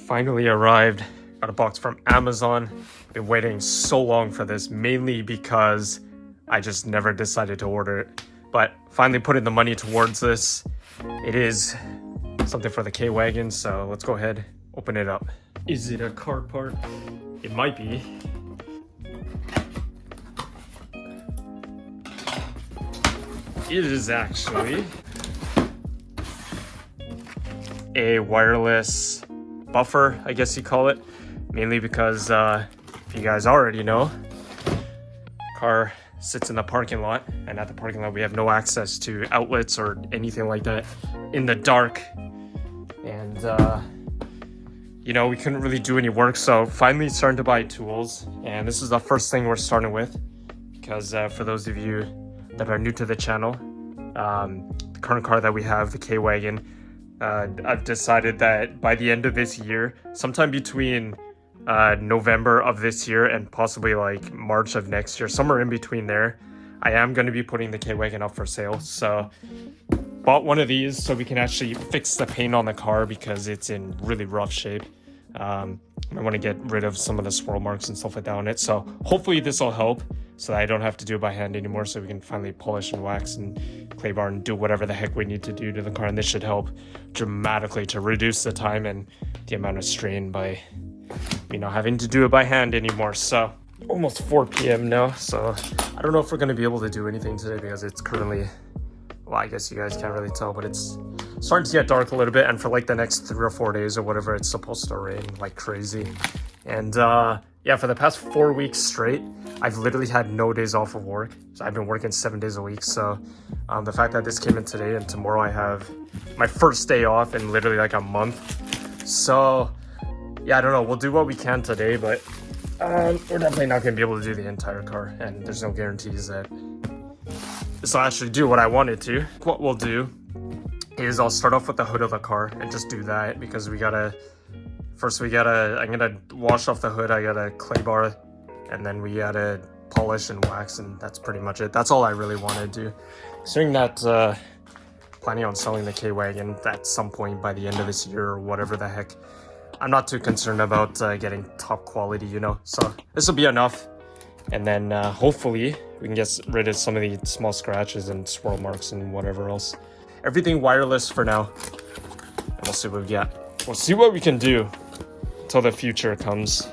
Finally arrived. Got a box from Amazon. Been waiting so long for this, mainly because I just never decided to order it. But finally put in the money towards this. It is something for the Kei-Wagon, so let's go ahead, open it up. Is it a car part? It might be. It is actually a wireless buffer, I guess you call it. Mainly because, if you guys already know, car sits in the parking lot, and at the parking lot we have no access to outlets or anything like that in the dark. And, you know, we couldn't really do any work, so finally starting to buy tools. And this is the first thing we're starting with, because for those of you that are new to the channel, the current car that we have, the Kei-Wagon, I've decided that by the end of this year, sometime between November of this year and possibly like March of next year, somewhere in between there, I am going to be putting the Kei-Wagon up for sale. So bought one of these so we can actually fix the paint on the car because it's in really rough shape. I want to get rid of some of the swirl marks and stuff like that on it, so hopefully this will help so that I don't have to do it by hand anymore, so we can finally polish and wax and clay bar and do whatever the heck we need to do to the car. And this should help dramatically to reduce the time and the amount of strain by not having to do it by hand anymore. So almost 4 p.m. now, so I don't know if we're going to be able to do anything today because it's currently, well, I guess you guys can't really tell, but it's starting to get dark a little bit, and for like the next 3 or 4 days or whatever, it's supposed to rain like crazy. And yeah, for the past 4 weeks straight, I've literally had no days off of work. So I've been working 7 days a week. So the fact that this came in today and tomorrow I have my first day off in literally like a month. So yeah, I don't know, we'll do what we can today, but we're definitely not going to be able to do the entire car, and there's no guarantees that this will actually do what I wanted to. What we'll do is I'll start off with the hood of the car and just do that, because I'm gonna wash off the hood, I gotta clay bar, and then we gotta polish and wax, and that's pretty much it. That's all I really want to do. Considering that planning on selling the Kei-Wagon at some point by the end of this year or whatever the heck, I'm not too concerned about getting top quality, you know, so this will be enough. And then hopefully we can get rid of some of the small scratches and swirl marks and whatever else. Everything wireless for now, and we'll see what we get. We'll see what we can do until the future comes,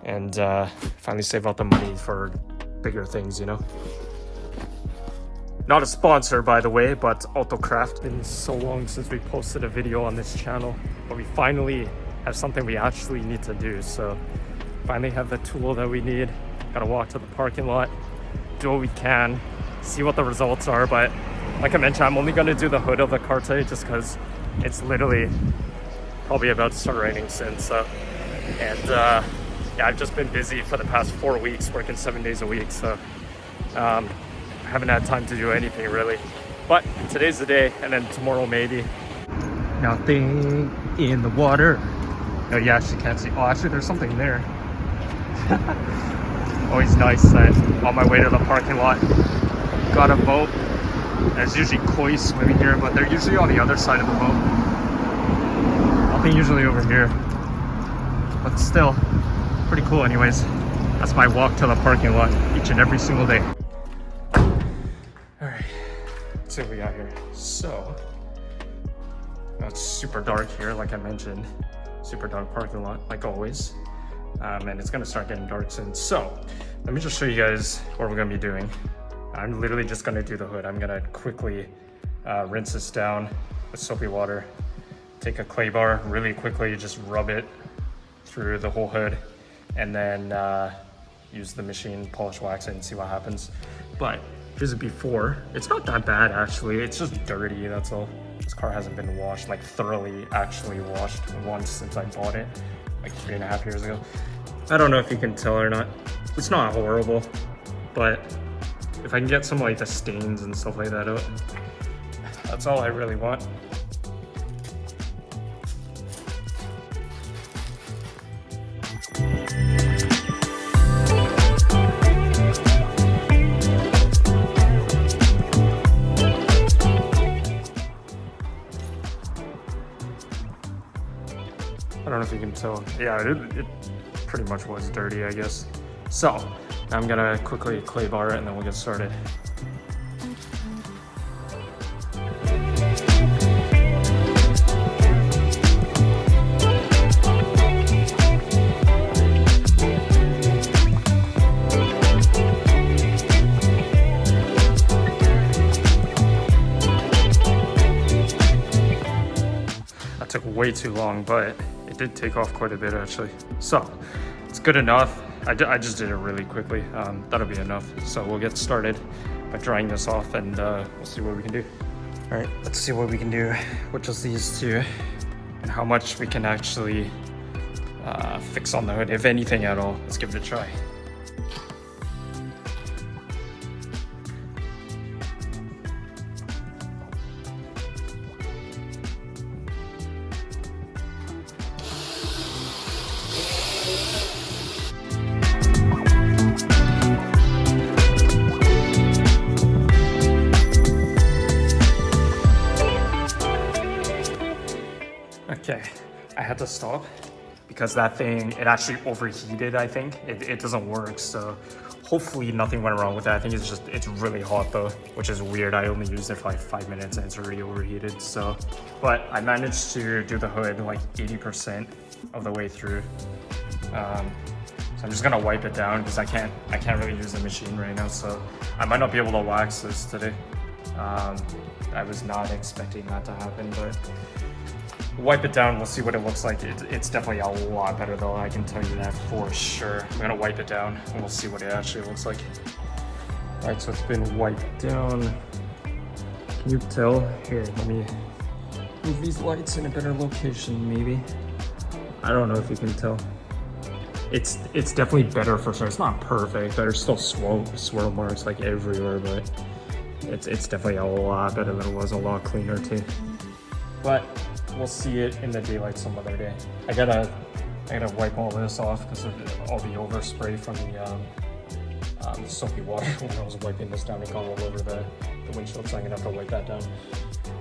and finally save out the money for bigger things, you know. Not a sponsor, by the way, but Autocraft. It's been so long since we posted a video on this channel, but we finally have something we actually need to do. So finally have the tool that we need. Gotta walk to the parking lot, do what we can, see what the results are. But like I mentioned, I'm only gonna do the hood of the car today just because it's literally probably about to start raining soon. So, and yeah, I've just been busy for the past 4 weeks, working 7 days a week. So I haven't had time to do anything really. But today's the day, and then tomorrow maybe. Nothing in the water. No, you actually can't see. Oh, actually there's something there. Always nice that on my way to the parking lot, got a boat. There's usually koi swimming here, but they're usually on the other side of the boat. Nothing usually over here, but still pretty cool anyways. That's my walk to the parking lot each and every single day. Alright, let's see what we got here. So now it's super dark here, like I mentioned. Super dark parking lot, like always. And it's gonna start getting dark soon. So let me just show you guys what we're gonna be doing. I'm literally just gonna do the hood. I'm gonna quickly rinse this down with soapy water. Take a clay bar, really quickly just rub it through the whole hood, and then use the machine, polish, wax it, and see what happens. But here's a before. It's not that bad actually. It's just dirty, that's all. This car hasn't been washed, like thoroughly actually washed once since I bought it, like 3.5 years ago. I don't know if you can tell or not. It's not horrible, but if I can get some like the stains and stuff like that out, that's all I really want. I don't know if you can tell. Yeah, it pretty much was dirty, I guess. So I'm gonna quickly clay bar it and then we'll get started. Took way too long, but it did take off quite a bit actually. So it's good enough. I just did it really quickly. That'll be enough. So we'll get started by drying this off and we'll see what we can do. All right, let's see what we can do with just these two and how much we can actually fix on the hood, if anything at all. Let's give it a try. Okay, I had to stop because that thing, it actually overheated, I think. It doesn't work, so hopefully nothing went wrong with that. I think it's really hot though, which is weird. I only used it for like 5 minutes and it's already overheated, so. But I managed to do the hood like 80% of the way through. So I'm just gonna wipe it down because I can't really use the machine right now, so I might not be able to wax this today. I was not expecting that to happen, but wipe it down, we'll see what it looks like. It's definitely a lot better though, I can tell you that for sure. I'm gonna wipe it down and we'll see what it actually looks like. All right, so it's been wiped down. Can you tell? Here, let me move these lights in a better location maybe. I don't know if you can tell. It's definitely better for sure. It's not perfect, there's still swirl marks like everywhere, but it's definitely a lot better than it was, a lot cleaner too. But we'll see it in the daylight some other day. I gotta wipe all this off because of all the overspray from the soapy water when I was wiping this down. It got all over the windshield, so I'm gonna have to wipe that down.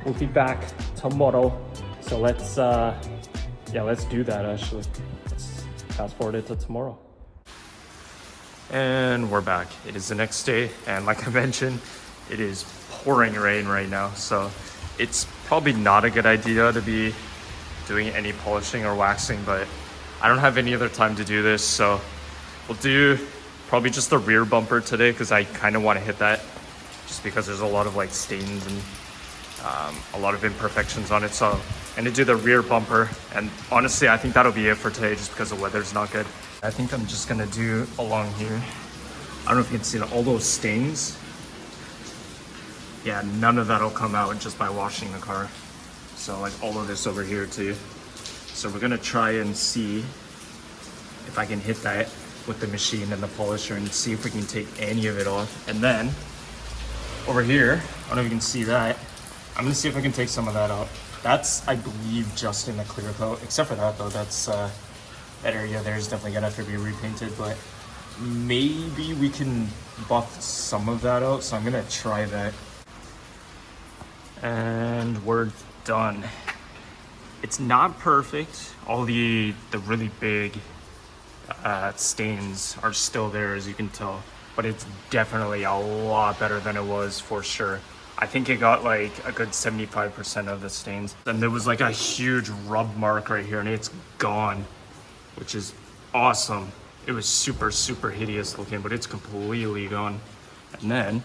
We'll be back tomorrow. So let's do that actually. Let's fast forward it to tomorrow. And we're back. It is the next day, and like I mentioned, it is pouring rain right now, so it's probably not a good idea to be doing any polishing or waxing, but I don't have any other time to do this, so we'll do probably just the rear bumper today because I kind of want to hit that just because there's a lot of like stains and a lot of imperfections on it. So I'm gonna do the rear bumper, and honestly I think that'll be it for today just because the weather's not good. I think I'm just gonna do along here. I don't know if you can see all those stains. Yeah, none of that'll come out just by washing the car. So like all of this over here too. So we're gonna try and see if I can hit that with the machine and the polisher and see if we can take any of it off. And then over here, I don't know if you can see that. I'm gonna see if I can take some of that out. That's, I believe, just in the clear coat. Except for that though, that's that area there is definitely gonna have to be repainted, but maybe we can buff some of that out. So I'm gonna try that. And we're done. It's not perfect. All the really big stains are still there, as you can tell, but it's definitely a lot better than it was for sure. I think it got like a good 75% of the stains. And there was like a huge rub mark right here and it's gone, which is awesome. It was super hideous looking, but it's completely gone. And then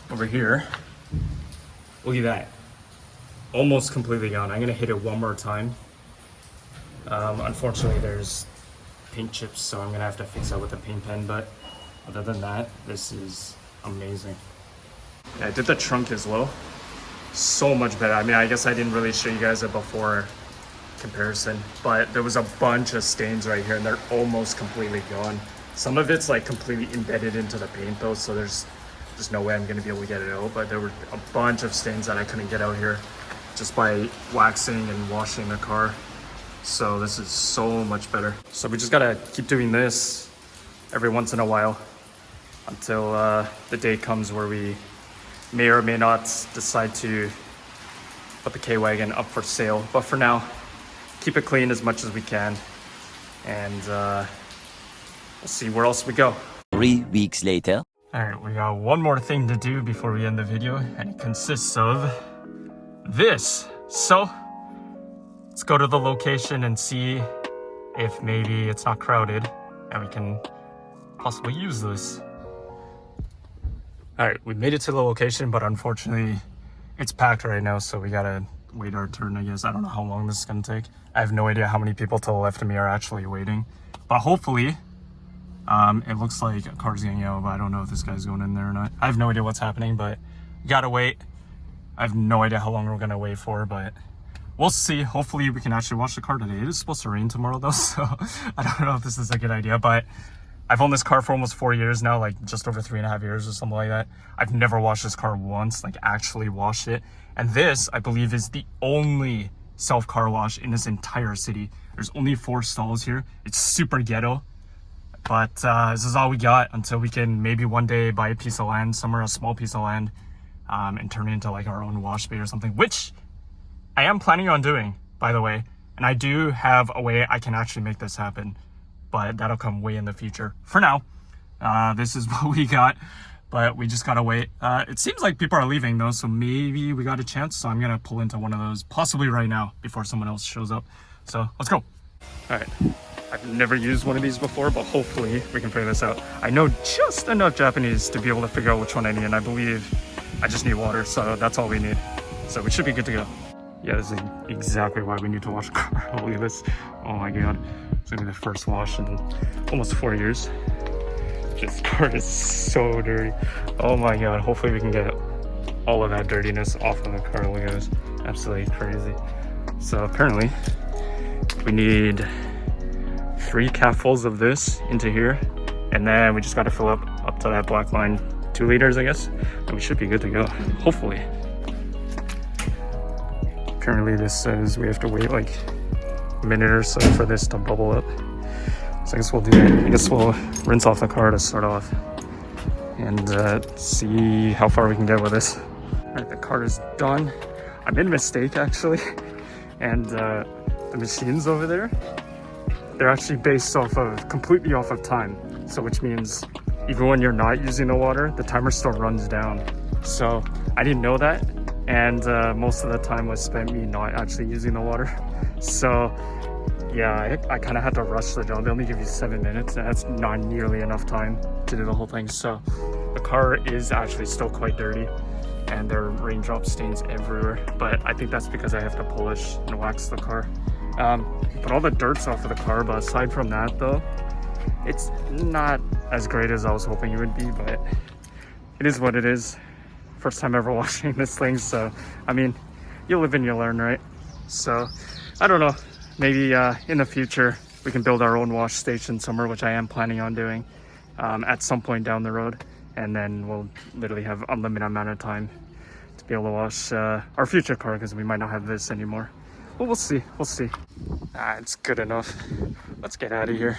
over here, look at that, almost completely gone. I'm gonna hit it one more time. Unfortunately, there's paint chips, so I'm gonna have to fix that with a paint pen, but other than that, this is amazing. Yeah, I did the trunk as well. So much better. I mean, I guess I didn't really show you guys a before comparison, but there was a bunch of stains right here and they're almost completely gone. Some of it's like completely embedded into the paint though, so there's no way I'm gonna be able to get it out, but there were a bunch of stains that I couldn't get out here just by waxing and washing the car. So this is so much better. So we just gotta keep doing this every once in a while until the day comes where we may or may not decide to put the Kei-Wagon up for sale. But for now, keep it clean as much as we can, and we'll see where else we go. 3 weeks later. Alright, we got one more thing to do before we end the video, and it consists of this. So, let's go to the location and see if maybe it's not crowded and we can possibly use this. Alright, we made it to the location, but unfortunately it's packed right now, so we gotta wait our turn, I guess. I don't know how long this is gonna take. I have no idea how many people to the left of me are actually waiting, but hopefully it looks like a car's getting out, but I don't know if this guy's going in there or not. I have no idea what's happening, but we gotta wait. I have no idea how long we're gonna wait for, but we'll see. Hopefully we can actually wash the car today. It is supposed to rain tomorrow though, so I don't know if this is a good idea, but I've owned this car for almost 4 years now, like just over 3.5 years or something like that. I've never washed this car once, like actually washed it. And this, I believe, is the only self-car wash in this entire city. There's only 4 stalls here. It's super ghetto. But this is all we got until we can maybe one day buy a piece of land somewhere, a small piece of land, and turn it into like our own wash bay or something, which I am planning on doing, by the way. And I do have a way I can actually make this happen, but that'll come way in the future. For now, this is what we got, but we just gotta wait. It seems like people are leaving though, so maybe we got a chance. So I'm gonna pull into one of those, possibly right now, before someone else shows up. So let's go. All right. I've never used one of these before, but hopefully we can figure this out. I know just enough Japanese to be able to figure out which one I need, and I believe I just need water, so that's all we need. So we should be good to go. Yeah, this is exactly why we need to wash a car. Look at this. Oh my god. It's gonna be the first wash in almost 4 years. This car is so dirty. Oh my god. Hopefully we can get all of that dirtiness off of the car. Look at this. Absolutely crazy. So apparently we need 3 capfuls of this into here, and then we just got to fill up to that black line, 2 liters, I guess, and we should be good to go, hopefully. Apparently this says we have to wait like a minute or so for this to bubble up, so I guess we'll do that. I guess we'll rinse off the car to start off and see how far we can get with this. All right, the car is done. I made a mistake actually, and the machines over there, they're actually based completely off of time. So which means even when you're not using the water, the timer still runs down. So I didn't know that. And most of the time was spent me not actually using the water. So yeah, I kind of had to rush the job. They only give you 7 minutes, and that's not nearly enough time to do the whole thing. So the car is actually still quite dirty, and there are raindrop stains everywhere. But I think that's because I have to polish and wax the car. But all the dirt's off of the car, but aside from that though, it's not as great as I was hoping it would be, but it is what it is. First time ever washing this thing, so I mean, you live and you learn, right? So I don't know, maybe in the future we can build our own wash station somewhere, which I am planning on doing at some point down the road, and then we'll literally have unlimited amount of time to be able to wash our future car, because we might not have this anymore. Well, we'll see. It's good enough. Let's get out of here.